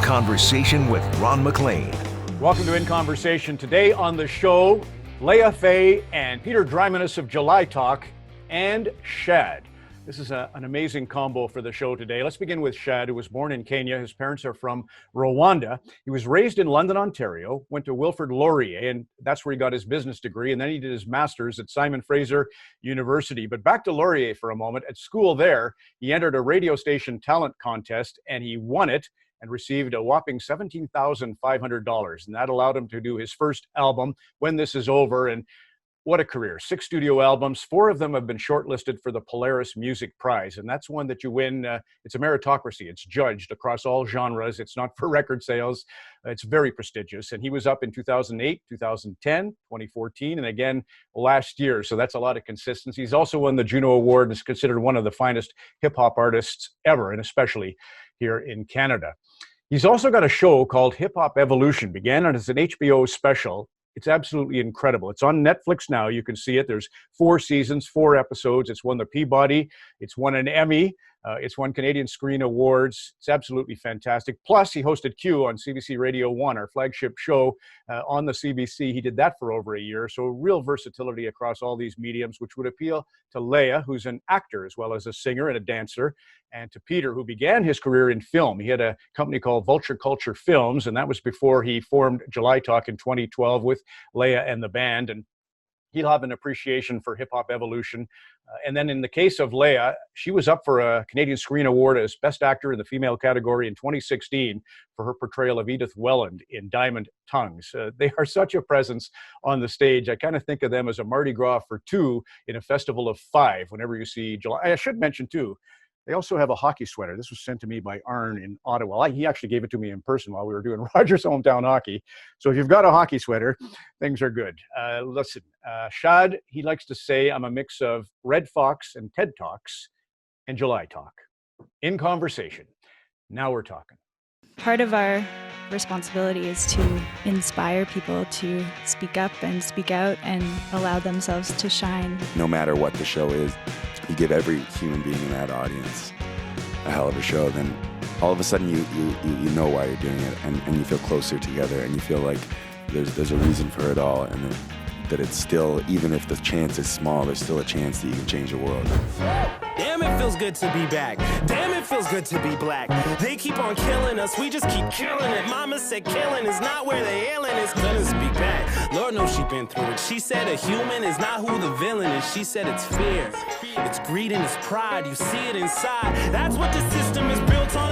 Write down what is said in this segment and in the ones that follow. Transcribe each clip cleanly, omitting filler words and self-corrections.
Conversation with Ron MacLean. Welcome to In Conversation. Today on the show, Leah Faye and Peter Dreimanis of July Talk and Shad. This is an amazing combo for the show today. Let's begin with Shad, who was born in Kenya. His parents are from Rwanda. He was raised in London, Ontario, went to Wilfrid Laurier, and that's where he got his business degree. And then he did his master's at Simon Fraser University. But back to Laurier for a moment. At school there, he entered a radio station talent contest, and he won it and received a whopping $17,500. And that allowed him to do his first album, When This Is Over. And what a career. 6 studio albums. 4 of them have been shortlisted for the Polaris Music Prize. And that's one that you win. It's a meritocracy. It's judged across all genres. It's not for record sales. It's very prestigious. And he was up in 2008, 2010, 2014, and again last year. So that's a lot of consistency. He's also won the Juno Award and is considered one of the finest hip-hop artists ever, and especially here in Canada. He's also got a show called Hip Hop Evolution. Began as an HBO special. It's absolutely incredible. It's on Netflix now. You can see it. There's 4 seasons, 4 episodes. It's won the Peabody. It's won an Emmy. It's won Canadian Screen Awards. It's absolutely fantastic. Plus, he hosted Q on CBC Radio 1, our flagship show on the CBC. He did that for over a year. So real versatility across all these mediums, which would appeal to Leah, who's an actor as well as a singer and a dancer, and to Peter, who began his career in film. He had a company called Vulture Culture Films, and that was before he formed July Talk in 2012 with Leah and the band. And he'll have an appreciation for Hip Hop Evolution. And then in the case of Leah, she was up for a Canadian Screen Award as Best Actor in the Female category in 2016 for her portrayal of Edith Welland in Diamond Tongues. They are such a presence on the stage. I kind of think of them as a Mardi Gras for 2 in a festival of 5 whenever you see July. I should mention, too, they also have a hockey sweater. This was sent to me by Arn in Ottawa. He actually gave it to me in person while we were doing Rogers Hometown Hockey. So if you've got a hockey sweater, things are good. Listen, Shad, he likes to say, I'm a mix of Red Fox and TED Talks and July Talk. In Conversation. Now we're talking. Part of our responsibility is to inspire people to speak up and speak out and allow themselves to shine. No matter what the show is, you give every human being in that audience a hell of a show, then all of a sudden you know why you're doing it, and you feel closer together, and you feel like there's a reason for it all, and that it's still, even if the chance is small, there's still a chance that you can change the world. Damn, it feels good to be back. Damn, it feels good to be black. They keep on killing us, we just keep killing it. Mama said killing is not where the ailing is. Couldn't speak back. Lord knows she been through it. She said a human is not who the villain is. She said it's fear. It's greed and it's pride. You see it inside. That's what the system is built on.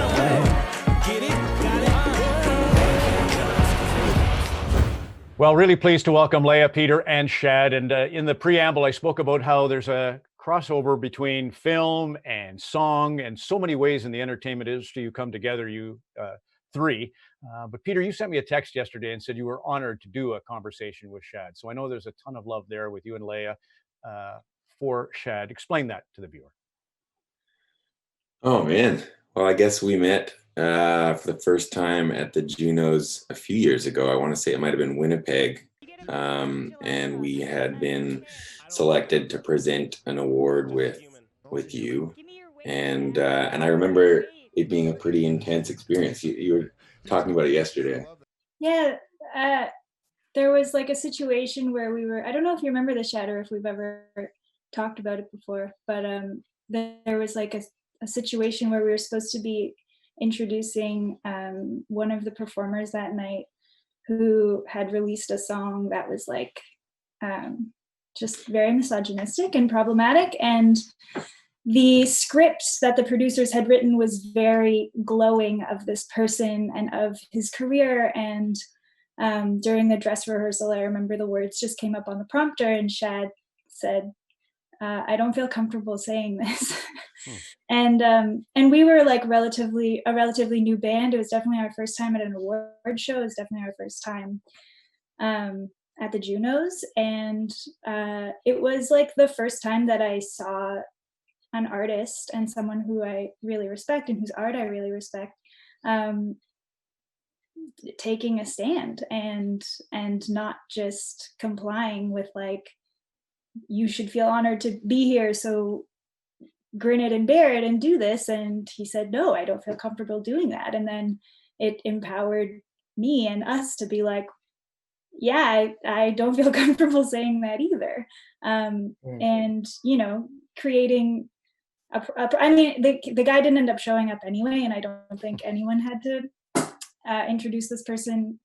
Get it? Got it? Well, really pleased to welcome Leah, Peter, and Shad. And in the preamble, I spoke about how there's a crossover between film and song, and so many ways in the entertainment industry you come together, you 3. But Peter, you sent me a text yesterday and said you were honored to do a conversation with Shad. So I know there's a ton of love there with you and Leah for Shad. Explain that to the viewer. Oh, man. Well, I guess we met for the first time at the Junos a few years ago. I want to say it might have been Winnipeg. And we had been selected to present an award with you. And I remember it being a pretty intense experience. You were talking about it yesterday. Yeah, there was like a situation where we were, I don't know if you remember this, Shad, or if we've ever talked about it before, but there was like a situation where we were supposed to be introducing one of the performers that night who had released a song that was like just very misogynistic and problematic, and the script that the producers had written was very glowing of this person and of his career. And during the dress rehearsal, I remember the words just came up on the prompter, and Shad said, I don't feel comfortable saying this. And we were like a relatively new band. It was definitely our first time at an award show. It was definitely our first time at the Junos. And it was like the first time that I saw an artist and someone who I really respect and whose art I really respect, taking a stand and not just complying with like, you should feel honored to be here, so grin it and bear it and do this. And he said, no, I don't feel comfortable doing that. And then it empowered me and us to be like, yeah, I don't feel comfortable saying that either. And, you know, creating I mean, the guy didn't end up showing up anyway, and I don't think anyone had to introduce this person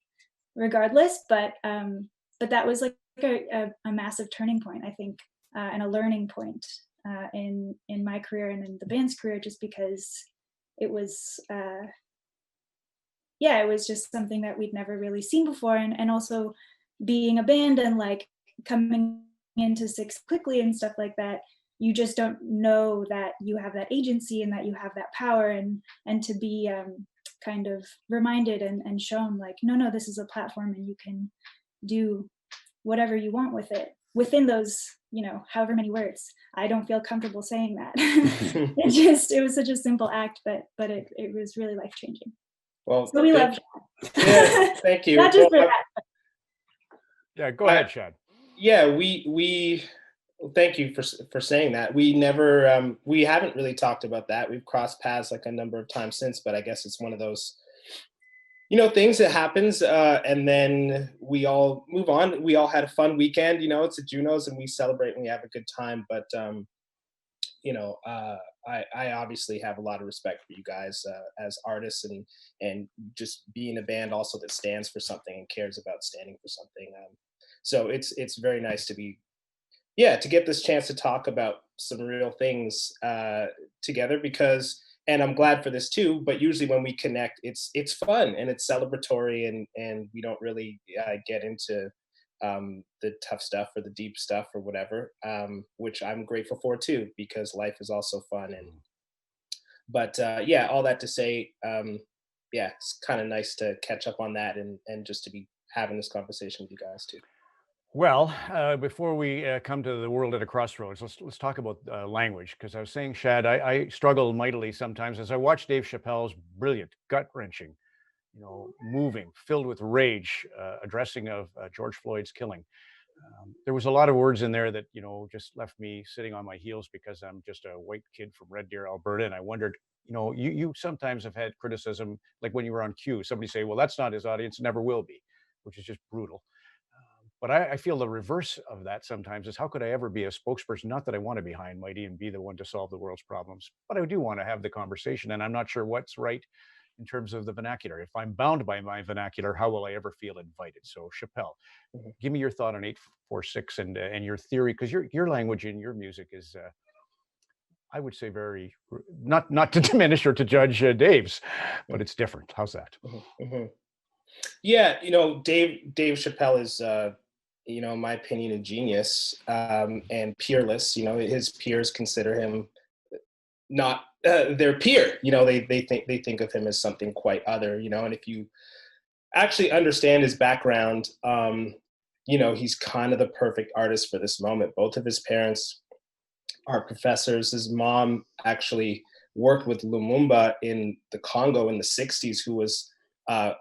regardless. But that was like a massive turning point, I think, and a learning point in my career and in the band's career, just because it was it was just something that we'd never really seen before, and also being a band and like coming into Six quickly and stuff like that, you just don't know that you have that agency and that you have that power, and to be kind of reminded and shown like, no, this is a platform and you can do whatever you want with it within those, you know, however many words. I don't feel comfortable saying that. It was such a simple act, but it was really life-changing. Well, so we love Shad. Yeah, thank you. Not just for that. Yeah, go ahead, Shad. Yeah, we thank you for saying that. We never we haven't really talked about that. We've crossed paths like a number of times since, but I guess it's one of those, you know, things that happens, and then we all move on. We all had a fun weekend, you know, it's a Junos and we celebrate and we have a good time, but you know, I obviously have a lot of respect for you guys as artists, and just being a band also that stands for something and cares about standing for something. So it's very nice to be, to get this chance to talk about some real things together, because, and I'm glad for this too, but usually when we connect, it's fun and it's celebratory, and we don't really get into the tough stuff or the deep stuff or whatever, which I'm grateful for too, because life is also fun. But all that to say, it's kind of nice to catch up on that and just to be having this conversation with you guys too. Well, before we come to the world at a crossroads, let's talk about language, because I was saying, Shad, I struggle mightily sometimes as I watch Dave Chappelle's brilliant, gut-wrenching, you know, moving, filled with rage, addressing of George Floyd's killing. There was a lot of words in there that, you know, just left me sitting on my heels, because I'm just a white kid from Red Deer, Alberta, and I wondered, you know, you sometimes have had criticism, like when you were on Q, somebody say, well, that's not his audience, never will be, which is just brutal. But I feel the reverse of that sometimes is, how could I ever be a spokesperson? Not that I want to be high and mighty and be the one to solve the world's problems, but I do want to have the conversation. And I'm not sure what's right in terms of the vernacular. If I'm bound by my vernacular, how will I ever feel invited? So Chappelle, give me your thought on 846 and your theory, because your language and your music is, I would say, very, not to diminish or to judge Dave's, but it's different. How's that? Yeah, you know, Dave Chappelle is, you know, in my opinion, a genius, and peerless. You know, his peers consider him not their peer. You know, they think of him as something quite other. You know, and if you actually understand his background, you know, he's kind of the perfect artist for this moment. Both of his parents are professors. His mom actually worked with Lumumba in the Congo in the 60s, who was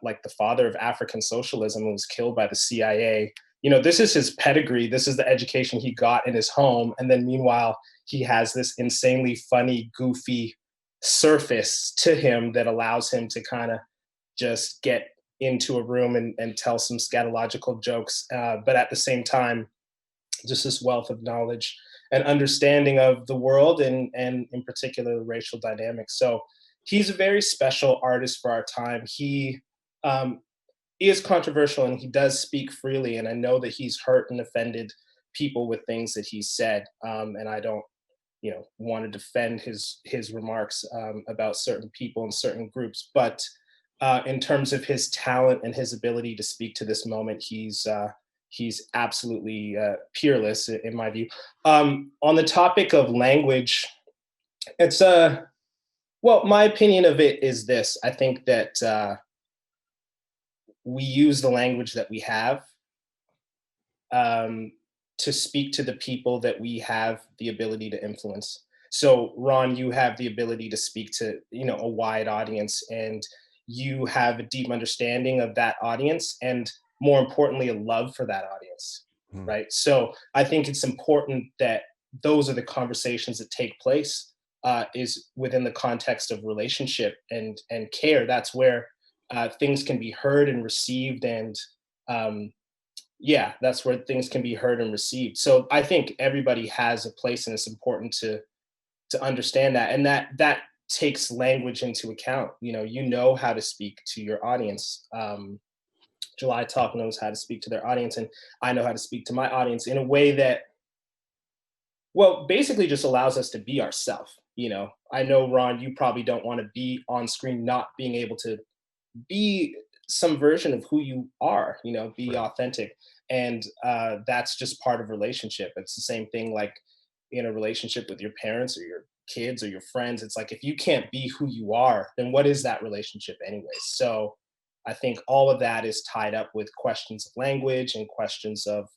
like the father of African socialism, and was killed by the CIA. You know, this is his pedigree. This is the education he got in his home. And then meanwhile, he has this insanely funny, goofy surface to him that allows him to kind of just get into a room and tell some scatological jokes. But at the same time, just this wealth of knowledge and understanding of the world and in particular, the racial dynamics. So he's a very special artist for our time. He is controversial and he does speak freely. And I know that he's hurt and offended people with things that he said. And I don't, you know, want to defend his remarks about certain people and certain groups. But in terms of his talent and his ability to speak to this moment, he's absolutely peerless in my view. On the topic of language, it's well, my opinion of it is this. I think that we use the language that we have to speak to the people that we have the ability to influence. So Ron, you have the ability to speak to, you know, a wide audience, and you have a deep understanding of that audience, and more importantly, a love for that audience, right? So I think it's important that those are the conversations that take place, is within the context of relationship and care. That's where things can be heard and received, and yeah, that's where things can be heard and received. So I think everybody has a place, and it's important to understand that, and that takes language into account. You know how to speak to your audience. July Talk knows how to speak to their audience, and I know how to speak to my audience in a way that, well, basically just allows us to be ourselves. I know, Ron, you probably don't want to be on screen not being able to be some version of who you are, be Right. authentic. And that's just part of relationship. It's the same thing like in a relationship with your parents or your kids or your friends. It's like, if you can't be who you are, then what is that relationship anyways? So I think all of that is tied up with questions of language and questions of,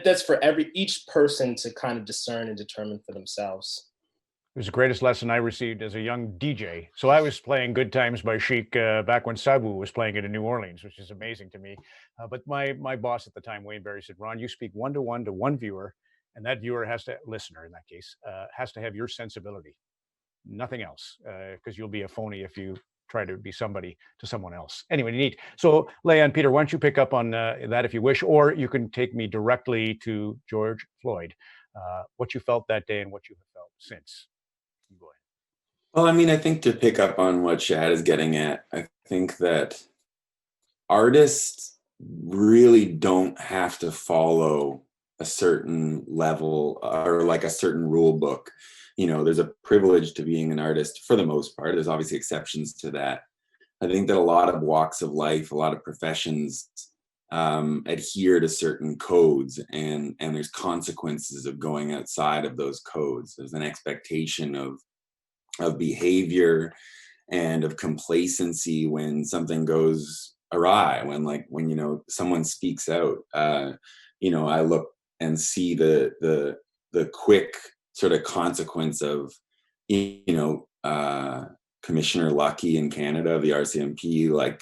that's for each person to kind of discern and determine for themselves. It was the greatest lesson I received as a young DJ. So I was playing Good Times by Chic back when Sabu was playing it in New Orleans, which is amazing to me. But my boss at the time, Wayne Berry, said, Ron, you speak one-to-one to one viewer, and that viewer listener in that case, has to have your sensibility, nothing else, because you'll be a phony if you try to be somebody to someone else. Anyway, neat. So Leah and Peter, why don't you pick up on that if you wish, or you can take me directly to George Floyd, what you felt that day and what you have felt since. Go ahead. Well, I think to pick up on what Shad is getting at, I think that artists really don't have to follow a certain level or like a certain rule book. There's a privilege to being an artist for the most part. There's obviously exceptions to that. I think that a lot of walks of life, a lot of professions adhere to certain codes, and there's consequences of going outside of those codes. There's an expectation of behavior and of complacency when something goes awry, when someone speaks out. I look and see the quick sort of consequence of Commissioner Lucky in Canada, the RCMP,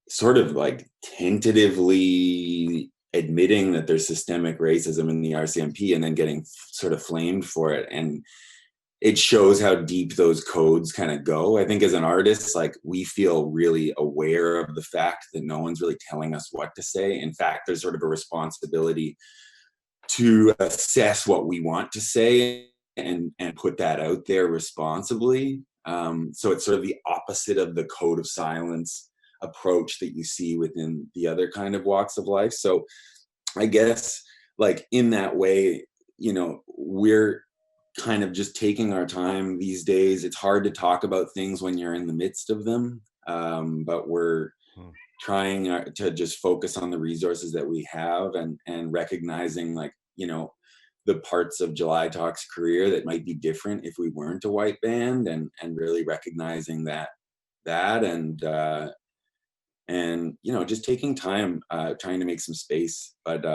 sort of tentatively admitting that there's systemic racism in the RCMP and then getting sort of flamed for it. And it shows how deep those codes kind of go. I think as an artist, we feel really aware of the fact that no one's really telling us what to say. In fact, there's sort of a responsibility to assess what we want to say and put that out there responsibly. So it's sort of the opposite of the code of silence approach that you see within the other kind of walks of life. So I guess in that way, we're kind of just taking our time these days. It's hard to talk about things when you're in the midst of them, but we're trying to just focus on the resources that we have and recognizing the parts of July Talk's career that might be different if we weren't a white band, and really recognizing that and just taking time, trying to make some space. But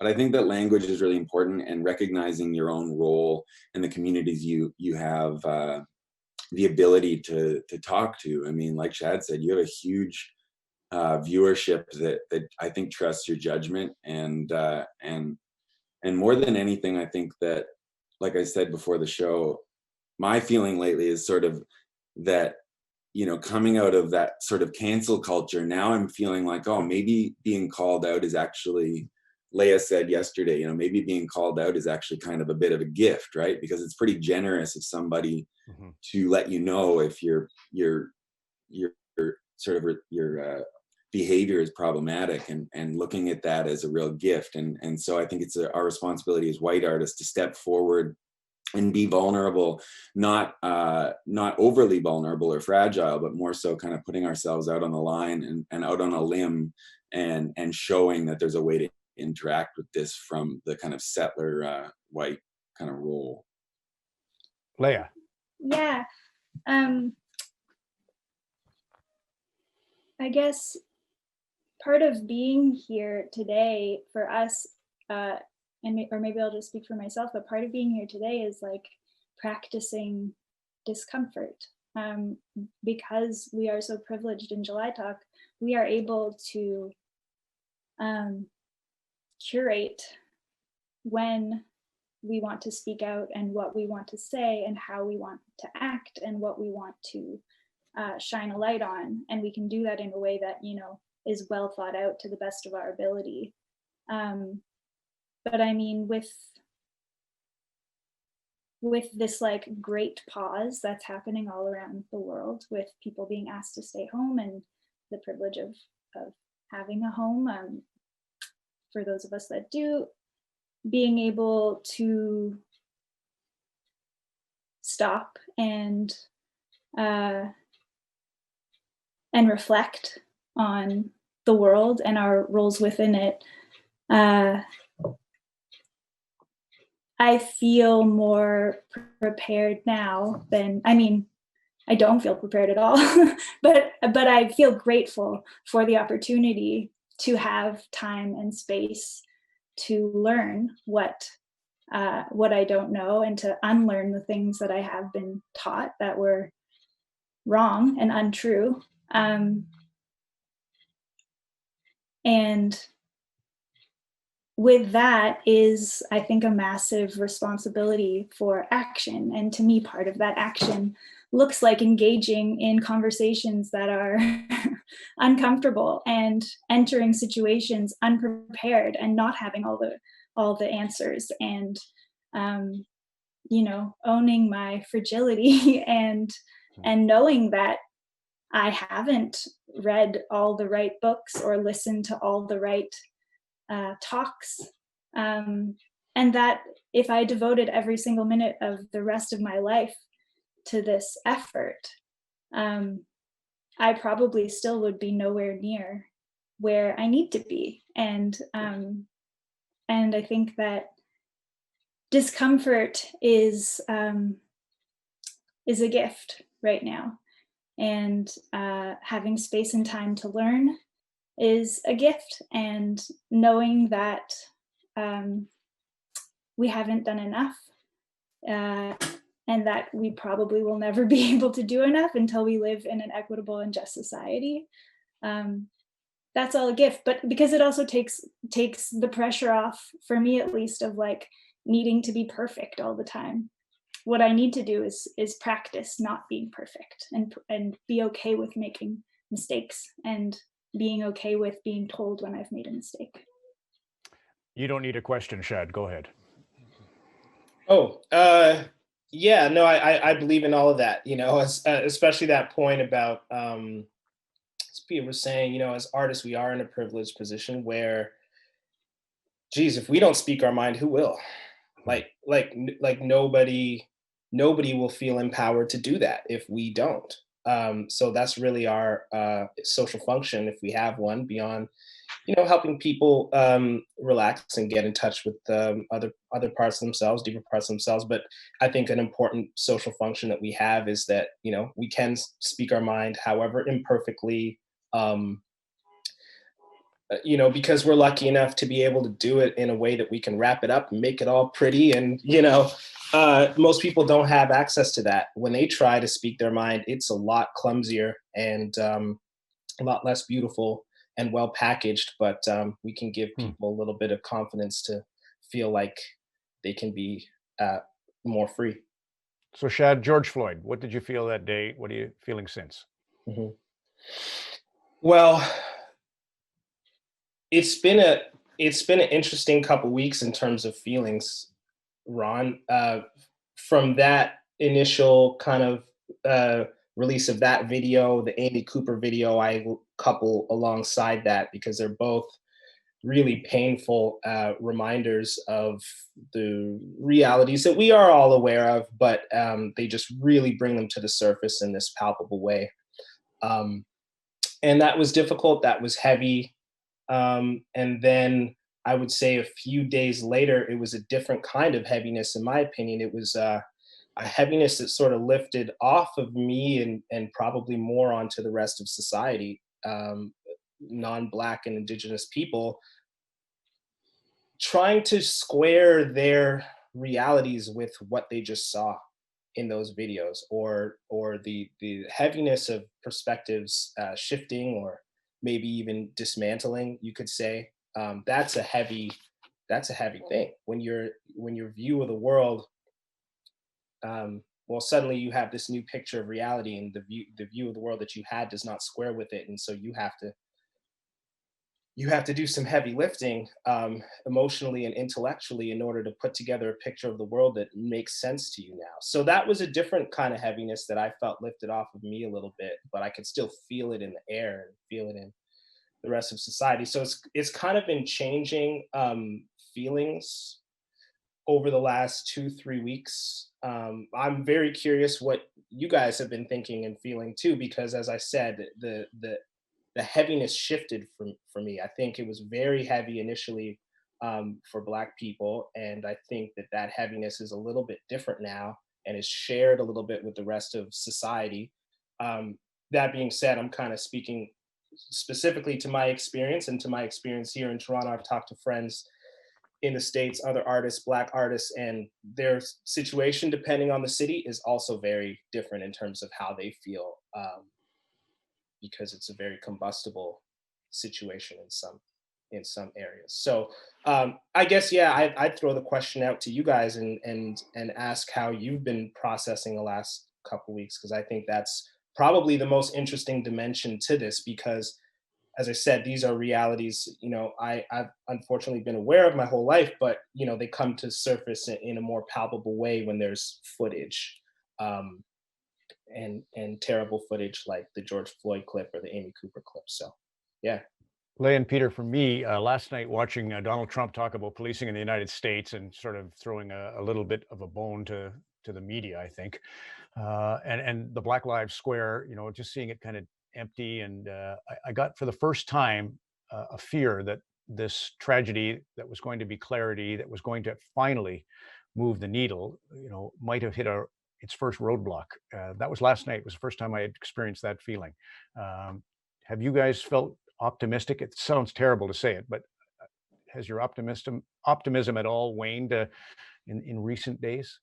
I think that language is really important, and recognizing your own role in the communities you have the ability to talk to. Like Shad said, you have a huge viewership that I think trusts your judgment, and more than anything, I think that, like I said before the show, my feeling lately is sort of that, coming out of that sort of cancel culture, now I'm feeling like, oh, maybe being called out is actually, Leah said yesterday, maybe being called out is actually kind of a bit of a gift, right? Because it's pretty generous of somebody to let you know if your sort of your behavior is problematic, and looking at that as a real gift. And so I think it's our responsibility as white artists to step forward and be vulnerable, not overly vulnerable or fragile, but more so kind of putting ourselves out on the line and out on a limb, and showing that there's a way to interact with this from the kind of settler white kind of role. Leah. Yeah. I guess part of being here today for us, or maybe I'll just speak for myself, but part of being here today is practicing discomfort. Because we are so privileged in July Talk, we are able to curate when we want to speak out and what we want to say and how we want to act and what we want to shine a light on, and we can do that in a way that, you know, is well thought out to the best of our ability. But I mean, with this like great pause that's happening all around the world, with people being asked to stay home and the privilege of having a home, for those of us that do, being able to stop and reflect on the world and our roles within it, I feel more prepared now than, I mean, I don't feel prepared at all, but I feel grateful for the opportunity to have time and space to learn what I don't know, and to unlearn the things that I have been taught that were wrong and untrue. And with that is, I think, a massive responsibility for action. And to me, part of that action looks like engaging in conversations that are uncomfortable and entering situations unprepared and not having all the answers, and you know, owning my fragility and knowing that I haven't read all the right books or listened to all the right talks, and that if I devoted every single minute of the rest of my life to this effort, I probably still would be nowhere near where I need to be. And I think that discomfort is a gift right now, and having space and time to learn is a gift, and knowing that we haven't done enough, and that we probably will never be able to do enough until we live in an equitable and just society. That's all a gift, but because it also takes the pressure off, for me at least, of like needing to be perfect all the time. What I need to do is practice not being perfect, and be okay with making mistakes, and being okay with being told when I've made a mistake. You don't need a question, Shad. Go ahead. Oh, yeah, no, I believe in all of that, you know, especially that point about, as Peter was saying, you know, as artists, we are in a privileged position where, geez, if we don't speak our mind, who will? Like nobody will feel empowered to do that if we don't. So that's really our social function, if we have one, beyond, you know, helping people relax and get in touch with other parts of themselves, deeper parts of themselves. But I think an important social function that we have is that, you know, we can speak our mind, however imperfectly, you know, because we're lucky enough to be able to do it in a way that we can wrap it up and make it all pretty. And, you know, most people don't have access to that. When they try to speak their mind, it's a lot clumsier and a lot less beautiful and well packaged, but we can give people a little bit of confidence to feel like they can be more free. So Shad, George Floyd, what did you feel that day? What are you feeling since? Mm-hmm. Well, it's been an interesting couple weeks in terms of feelings, Ron. From that initial kind of release of that video, the Amy Cooper video, I couple alongside that because they're both really painful reminders of the realities that we are all aware of, but they just really bring them to the surface in this palpable way. And that was difficult, that was heavy. And then I would say a few days later, it was a different kind of heaviness, in my opinion. It was a heaviness that sort of lifted off of me and probably more onto the rest of society, non-Black and Indigenous people, trying to square their realities with what they just saw in those videos, or the heaviness of perspectives shifting, or maybe even dismantling, you could say. That's a heavy thing when your view of the world well, suddenly you have this new picture of reality, and the view of the world that you had does not square with it, and so you have to do some heavy lifting, emotionally and intellectually, in order to put together a picture of the world that makes sense to you now. So that was a different kind of heaviness that I felt lifted off of me a little bit, but I could still feel it in the air and feel it in the rest of society. So it's kind of been changing feelings over the last 2-3 weeks. I'm very curious what you guys have been thinking and feeling too, because as I said, the heaviness shifted for me. I think it was very heavy initially for Black people, and I think that heaviness is a little bit different now and is shared a little bit with the rest of society. That being said, I'm kind of speaking specifically to my experience and to my experience here in Toronto. I've talked to friends in the States, other artists, Black artists, and their situation, depending on the city, is also very different in terms of how they feel, because it's a very combustible situation in some areas. So I guess, yeah, I'd throw the question out to you guys and ask how you've been processing the last couple weeks, because I think that's probably the most interesting dimension to this, because as I said, these are realities, I've unfortunately been aware of my whole life, but, they come to surface in a more palpable way when there's footage, and terrible footage like the George Floyd clip or the Amy Cooper clip. So, yeah. Leah and Peter, for me, last night watching Donald Trump talk about policing in the United States and sort of throwing a little bit of a bone to the media, I think, and the Black Lives Square, just seeing it kind of empty. And I got, for the first time, a fear that this tragedy that was going to be clarity, that was going to finally move the needle, might have hit its first roadblock. That was last night. It was the first time I had experienced that feeling. Have you guys felt optimistic? It sounds terrible to say it, but has your optimism at all waned in recent days?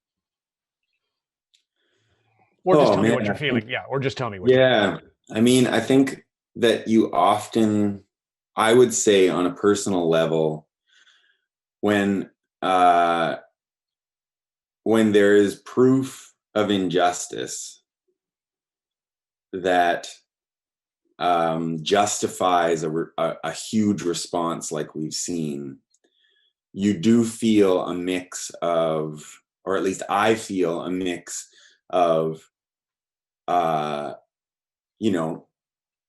Or just tell me what you're feeling. Yeah, or just tell me what you're feeling. I mean, I think that you often, I would say on a personal level, when there is proof of injustice that justifies a huge response like we've seen, you do feel a mix of, or at least I feel a mix of,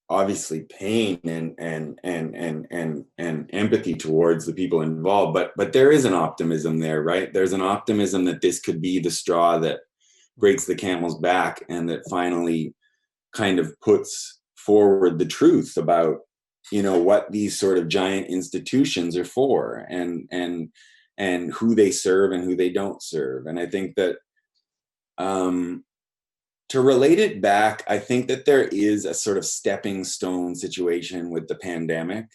obviously pain and empathy towards the people involved, but there is an optimism there, right? There's an optimism that this could be the straw that breaks the camel's back, and that finally kind of puts forward the truth about, what these sort of giant institutions are for, and who they serve and who they don't serve. And I think that to relate it back, I think that there is a sort of stepping stone situation with the pandemic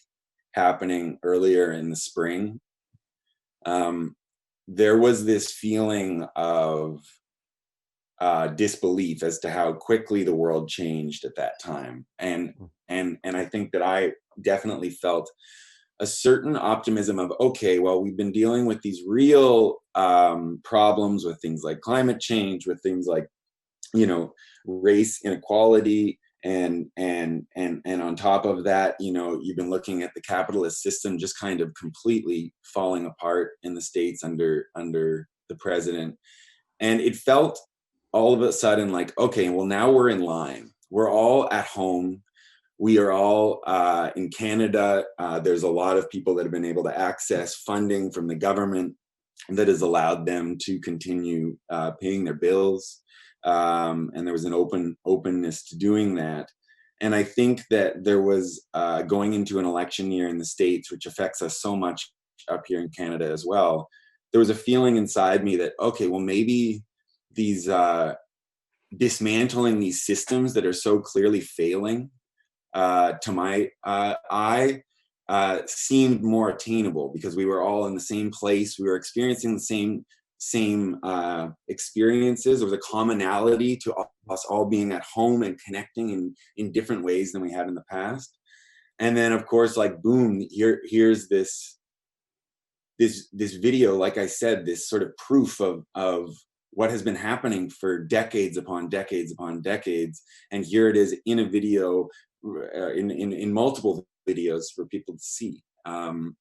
happening earlier in the spring. There was this feeling of disbelief as to how quickly the world changed at that time. And I think that I definitely felt a certain optimism of, okay, well, we've been dealing with these real problems with things like climate change, with things like, race inequality, and on top of that, you've been looking at the capitalist system just kind of completely falling apart in the States under the president. And it felt all of a sudden like, okay, well, now we're in line. We're all at home. We are all in Canada. There's a lot of people that have been able to access funding from the government that has allowed them to continue paying their bills. And there was an openness to doing that. And I think that there was going into an election year in the States, which affects us so much up here in Canada as well, there was a feeling inside me that, okay, well, maybe these dismantling these systems that are so clearly failing to my eye seemed more attainable, because we were all in the same place. We were experiencing the same experiences. There was a commonality to us all being at home and connecting in different ways than we had in the past. And then, of course, like, boom, here's this video, like I said, this sort of proof of what has been happening for decades upon decades upon decades, and here it is in a video, in multiple videos for people to see. And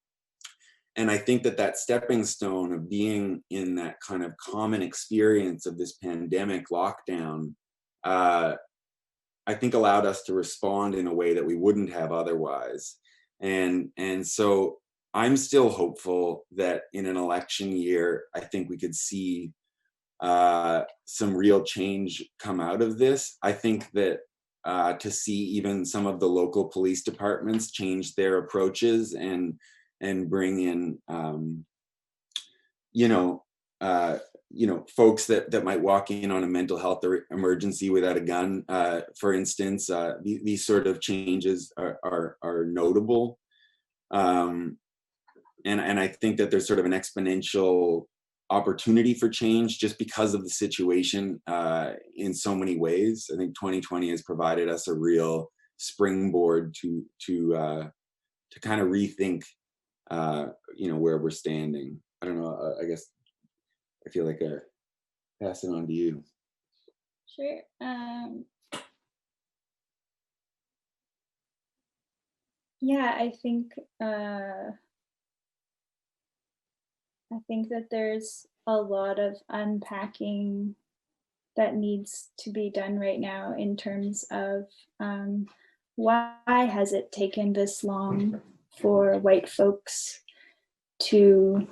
I think that stepping stone of being in that kind of common experience of this pandemic lockdown, I think allowed us to respond in a way that we wouldn't have otherwise. And so I'm still hopeful that in an election year, I think we could see some real change come out of this. I think that to see even some of the local police departments change their approaches and bring in, folks that might walk in on a mental health emergency without a gun, for instance. These sort of changes are notable. And I think that there's sort of an exponential opportunity for change just because of the situation in so many ways. I think 2020 has provided us a real springboard to kind of rethink where we're standing. I don't know, I guess I feel like I pass it on to you. Sure. Yeah, I think that there's a lot of unpacking that needs to be done right now in terms of why has it taken this long for white folks to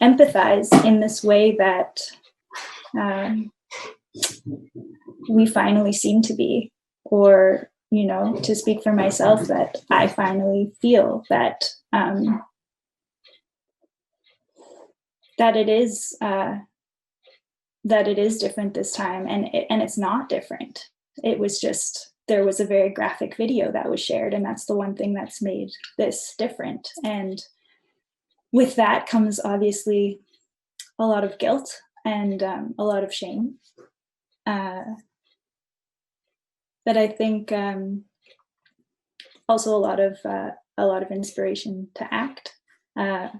empathize in this way that we finally seem to be, or to speak for myself, that I finally feel that that it is different this time, and it's not different. It was just, there was a very graphic video that was shared, and that's the one thing that's made this different. And with that comes obviously a lot of guilt and a lot of shame. But I think also a lot of inspiration to act. I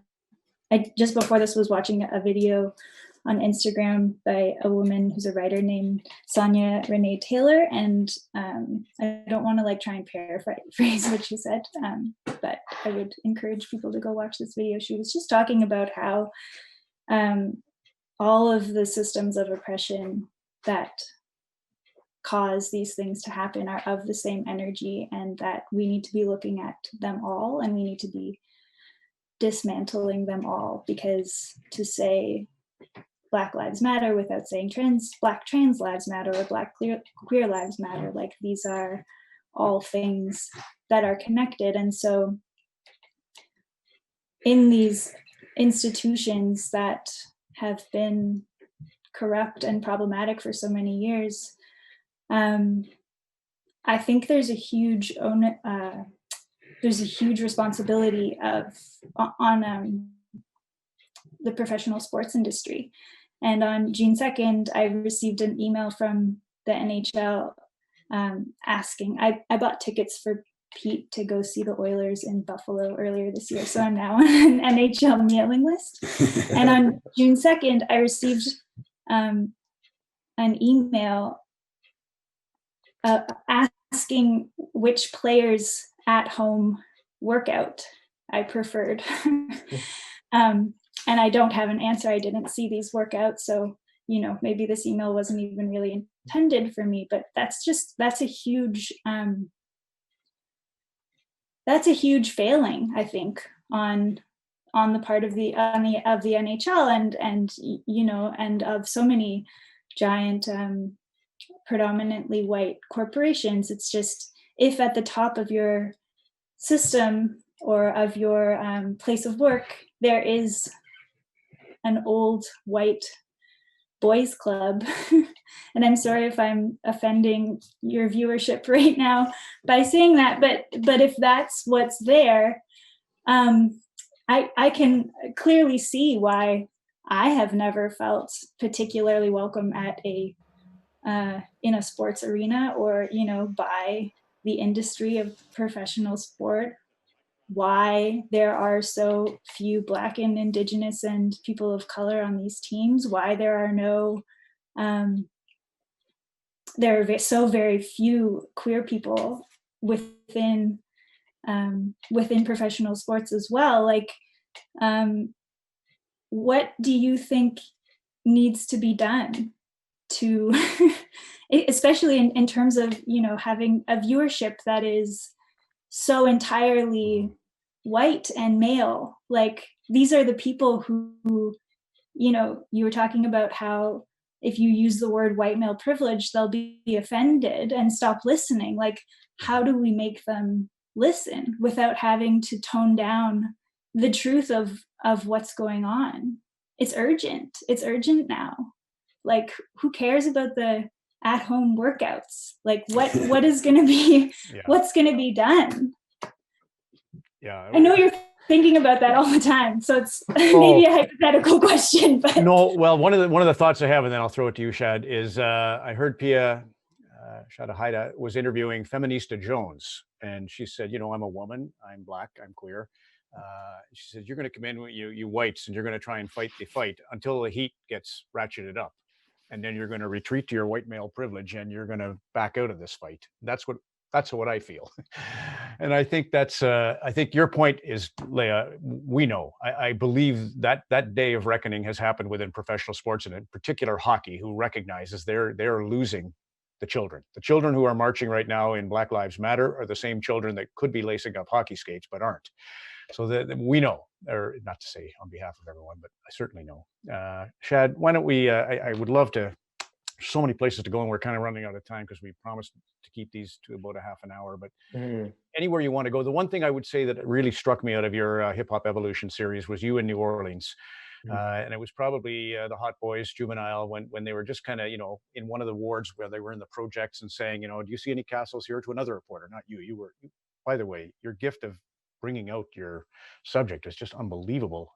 just before this was watching a video on Instagram by a woman who's a writer named Sonia Renee Taylor, and I don't want to try and paraphrase what she said, but I would encourage people to go watch this video. She was just talking about how all of the systems of oppression that cause these things to happen are of the same energy, and that we need to be looking at them all, and we need to be dismantling them all, because to say Black Lives Matter without saying Black trans lives matter, or Black queer lives matter, these are all things that are connected. And so in these institutions that have been corrupt and problematic for so many years, I think there's a huge responsibility on the professional sports industry. And on June 2nd, I received an email from the NHL asking, I bought tickets for Pete to go see the Oilers in Buffalo earlier this year, so I'm now on an NHL mailing list. And on June 2nd, I received an email asking which players at home workout I preferred. And I don't have an answer. I didn't see these workouts, so maybe this email wasn't even really intended for me. But that's a huge failing, I think, on the part of the NHL and of so many giant predominantly white corporations. It's just, if at the top of your system or of your place of work there is an old white boys club, and I'm sorry if I'm offending your viewership right now by saying that, but if that's what's there, I can clearly see why I have never felt particularly welcome at in a sports arena, or by the industry of professional sport, why there are so few Black and Indigenous and people of color on these teams, why there are no, there are so very few queer people within professional sports as well. Like, what do you think needs to be done to, especially in terms of, you know, having a viewership that is so entirely white and male? Like, these are the people who, you know, you were talking about how if you use the word white male privilege, they'll be offended and stop listening. Like, how do we make them listen without having to tone down the truth of what's going on? It's urgent. It's urgent now. Like, who cares about the at-home workouts? Like, what is going to be, what's going to be done? Yeah, I know you're thinking about that all the time, so it's maybe a hypothetical question. But no, well, one of the thoughts I have, and then I'll throw it to you, Shad, is I heard Pia Shad was interviewing Feminista Jones, and she said, you know, I'm a woman, I'm Black, I'm queer. She said, you're going to come in, you whites, and you're going to try and fight the fight until the heat gets ratcheted up. And then you're going to retreat to your white male privilege and you're going to back out of this fight. That's what I feel. And I think I think your point is, Leah, we know, I believe that day of reckoning has happened within professional sports, and in particular hockey, who recognizes they're losing the children. The children who are marching right now in Black Lives Matter are the same children that could be lacing up hockey skates, but aren't. So that we know, or not to say on behalf of everyone, but I certainly know. Shad, why don't we, I would love to, so many places to go, and we're kind of running out of time because we promised to keep these to about a half an hour, but anywhere you want to go. The one thing I would say that really struck me out of your Hip Hop Evolution series was you in New Orleans. And it was probably the Hot Boys Juvenile when they were just kind of, you know, in one of the wards where they were in the projects and saying, you know, do you see any castles here, to another reporter, not you. You were, by the way, your gift of bringing out your subject is just unbelievable.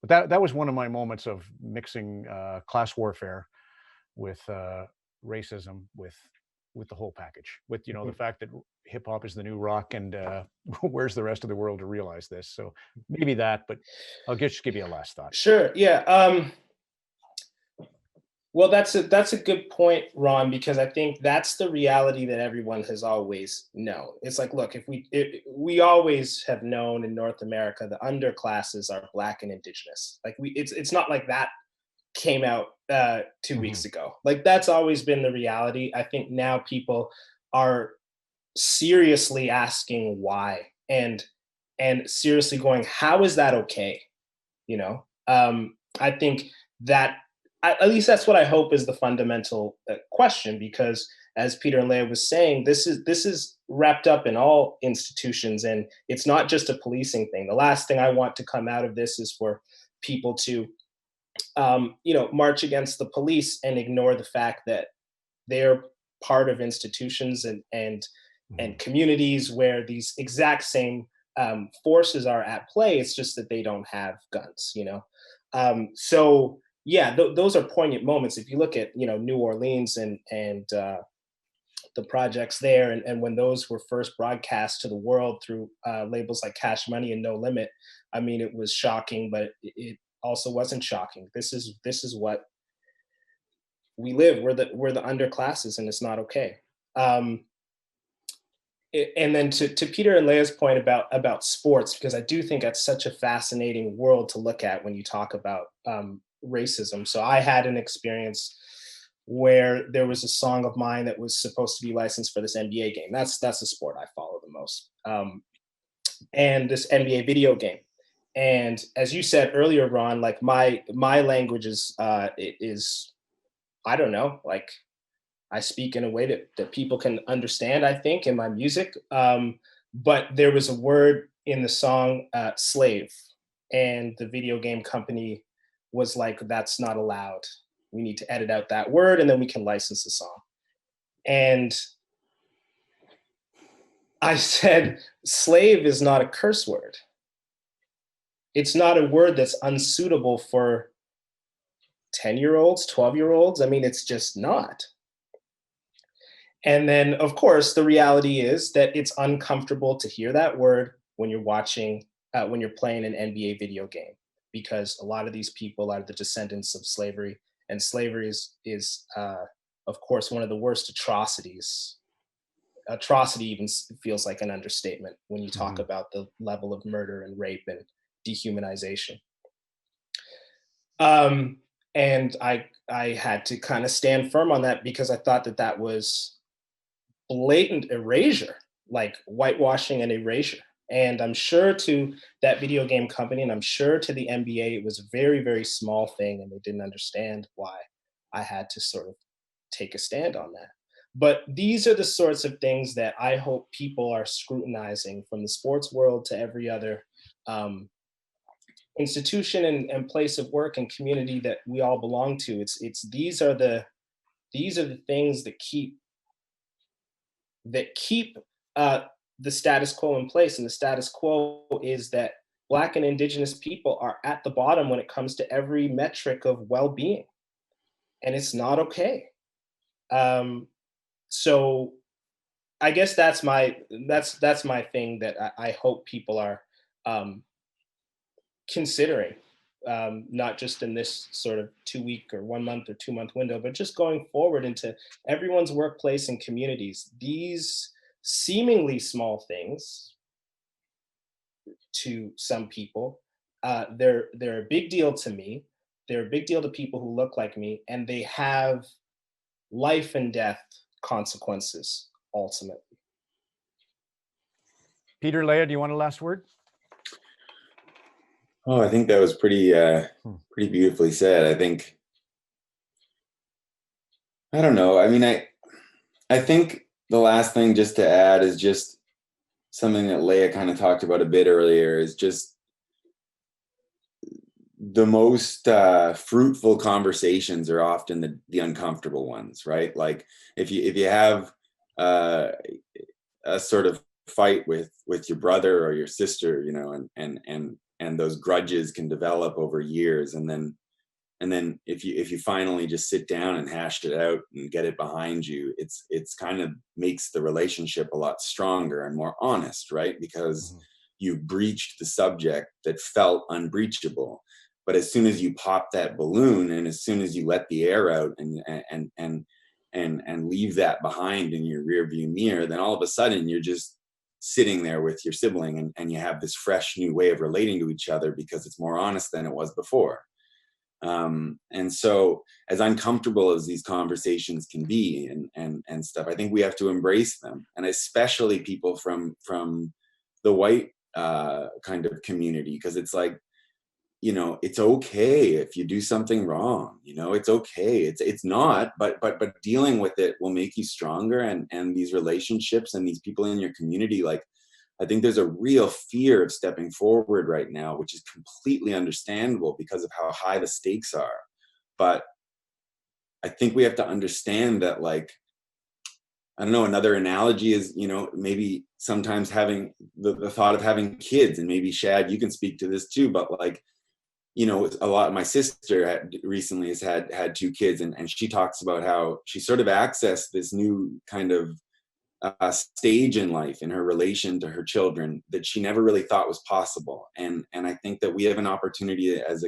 But that was one of my moments of mixing class warfare with racism, with the whole package, with, you know, the fact that hip hop is the new rock, and where's the rest of the world to realize this? So maybe that, but I'll just give you a last thought. Sure. Yeah. Well, that's a good point, Ron, because I think that's the reality that everyone has always known. It's like, look, if we always have known in North America, the underclasses are Black and Indigenous. Like it's not like that came out 2 weeks ago. Like, that's always been the reality. I think now people are seriously asking why, and seriously going, how is that okay? You know, I think that, at least that's what I hope is the fundamental question, because as Peter and Leah was saying, this is wrapped up in all institutions, and it's not just a policing thing. The last thing I want to come out of this is for people to you know, march against the police and ignore the fact that they're part of institutions and communities where these exact same forces are at play. It's just that they don't have guns, you know? So yeah, those are poignant moments. If you look at, you know, New Orleans and the projects there, and when those were first broadcast to the world through labels like Cash Money and No Limit, I mean, it was shocking, but it also wasn't shocking. This is what we live. We're the underclasses, and it's not okay. And then to Peter and Leah's point about sports, because I do think that's such a fascinating world to look at when you talk about racism. So I had an experience where there was a song of mine that was supposed to be licensed for this NBA game. That's the sport I follow the most. And this NBA video game. And as you said earlier, Ron, like my language is I don't know, like I speak in a way that people can understand, I think, in my music. But there was a word in the song, slave, and the video game company was like, that's not allowed. We need to edit out that word, and then we can license the song. And I said, slave is not a curse word. It's not a word that's unsuitable for 10-year-olds, 12-year-olds. I mean, it's just not. And then, of course, the reality is that it's uncomfortable to hear that word when you're when you're playing an NBA video game, because a lot of these people are the descendants of slavery, and slavery is of course, one of the worst atrocities. Atrocity even feels like an understatement when you talk about the level of murder and rape and dehumanization. And I had to kind of stand firm on that, because I thought that was blatant erasure, like whitewashing and erasure. And I'm sure to that video game company, and I'm sure to the NBA, it was a very, very small thing, and they didn't understand why I had to sort of take a stand on that. But these are the sorts of things that I hope people are scrutinizing, from the sports world to every other institution and place of work and community that we all belong to. These are the things that keep the status quo in place. And the status quo is that Black and Indigenous people are at the bottom when it comes to every metric of well-being, and it's not okay. So I guess that's my thing that I hope people are considering, not just in this sort of 2 week or 1 month or 2 month window, but just going forward into everyone's workplace and communities. These seemingly small things to some people, they're a big deal to me. They're a big deal to people who look like me, and they have life and death consequences ultimately. Peter, Leah, do you want a last word? Oh, I think that was pretty beautifully said. I don't know. I mean, I think the last thing just to add is just something that Leah kind of talked about a bit earlier, is just the most fruitful conversations are often the uncomfortable ones, right? Like if you have a sort of fight with your brother or your sister, you know, and those grudges can develop over years, and then if you finally just sit down and hash it out and get it behind you, it's kind of makes the relationship a lot stronger and more honest, right? Because you breached the subject that felt unbreachable. But as soon as you pop that balloon, and as soon as you let the air out and leave that behind in your rearview mirror, then all of a sudden you're just sitting there with your sibling, and you have this fresh new way of relating to each other because it's more honest than it was before. And so, as uncomfortable as these conversations can be and stuff, I think we have to embrace them, and especially people from the white kind of community, because it's like, you know, it's okay if you do something wrong, you know, it's okay. It's not, but dealing with it will make you stronger. And these relationships and these people in your community, like, I think there's a real fear of stepping forward right now, which is completely understandable because of how high the stakes are. But I think we have to understand that, like, I don't know, another analogy is, you know, maybe sometimes having the thought of having kids, and maybe Shad, you can speak to this too, but like, you know, a lot, my sister recently has had 2 kids, and she talks about how she sort of accessed this new kind of stage in life in her relation to her children that she never really thought was possible. And I think that we have an opportunity as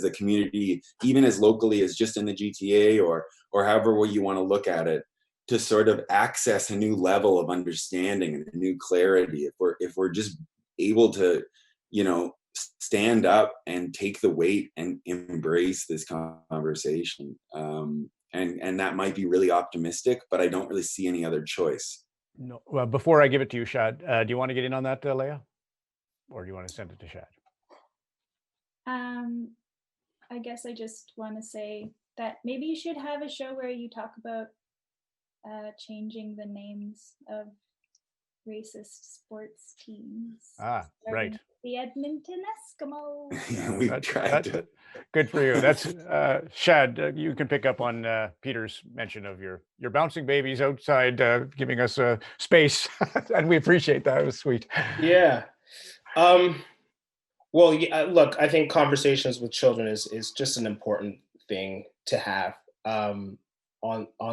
a community, even as locally as just in the GTA or however way you want to look at it, to sort of access a new level of understanding and a new clarity. If we're just able to, you know, stand up and take the weight and embrace this conversation. And that might be really optimistic, but I don't really see any other choice. No. Well, before I give it to you, Shad, do you want to get in on that, Leah? Or do you want to send it to Shad? I guess I just want to say that maybe you should have a show where you talk about changing the names of racist sports teams. Right. The Edmonton Eskimos. Yeah, we've tried to. Good for you. That's Shad. You can pick up on Peter's mention of your bouncing babies outside, giving us space, and we appreciate that. It was sweet. Yeah. Well, yeah, look, I think conversations with children is just an important thing to have on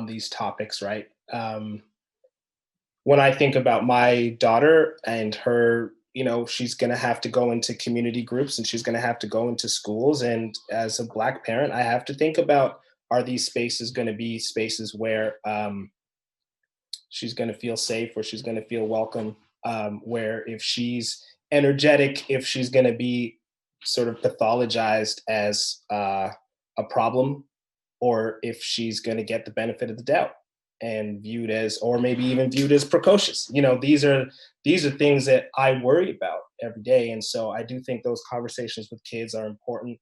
these topics, right? When I think about my daughter and her she's going to have to go into community groups and she's going to have to go into schools. And as a Black parent, I have to think about, are these spaces going to be spaces where she's going to feel safe, where she's going to feel welcome, where if she's energetic, if she's going to be sort of pathologized as a problem, or if she's going to get the benefit of the doubt and viewed as, or maybe even viewed as precocious. These are things that I worry about every day. And so I do think those conversations with kids are important.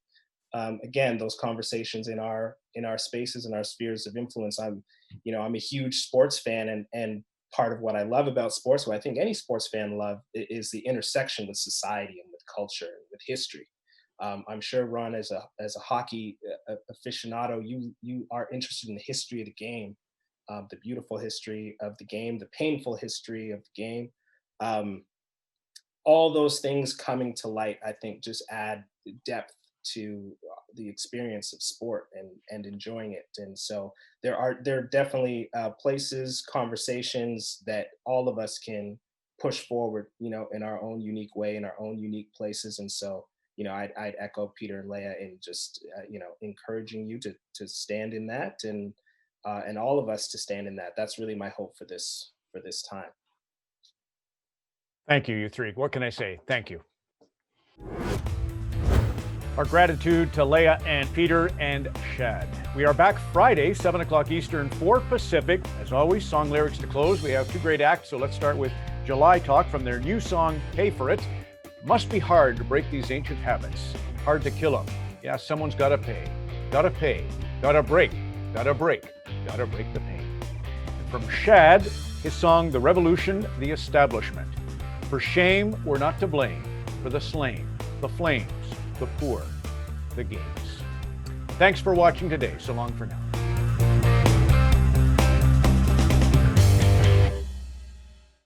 Again, those conversations in our spaces and our spheres of influence. I'm a huge sports fan, and part of what I love about sports, what I think any sports fan love, is the intersection with society and with culture and with history. I'm sure, Ron, as a hockey aficionado, you are interested in the history of the game, the beautiful history of the game, the painful history of the game. All those things coming to light, I think, just add depth to the experience of sport and enjoying it. And so there are definitely places, conversations that all of us can push forward, in our own unique way, in our own unique places. And so, I'd echo Peter and Leah in just, encouraging you to stand in that, and all of us to stand in that. That's really my hope for this time. Thank you, you three. What can I say? Thank you. Our gratitude to Leah and Peter and Shad. We are back Friday, 7 o'clock Eastern, 4 Pacific. As always, song lyrics to close. We have two great acts, so let's start with July Talk from their new song, Pay For It. Must be hard to break these ancient habits. Hard to kill them. Yeah, someone's gotta pay. Gotta pay. Gotta break. Gotta break. Gotta break the pain. And from Shad, his song, The Revolution, The Establishment. For shame, we're not to blame. For the slain, the flames, the poor, the games. Thanks for watching today. So long for now.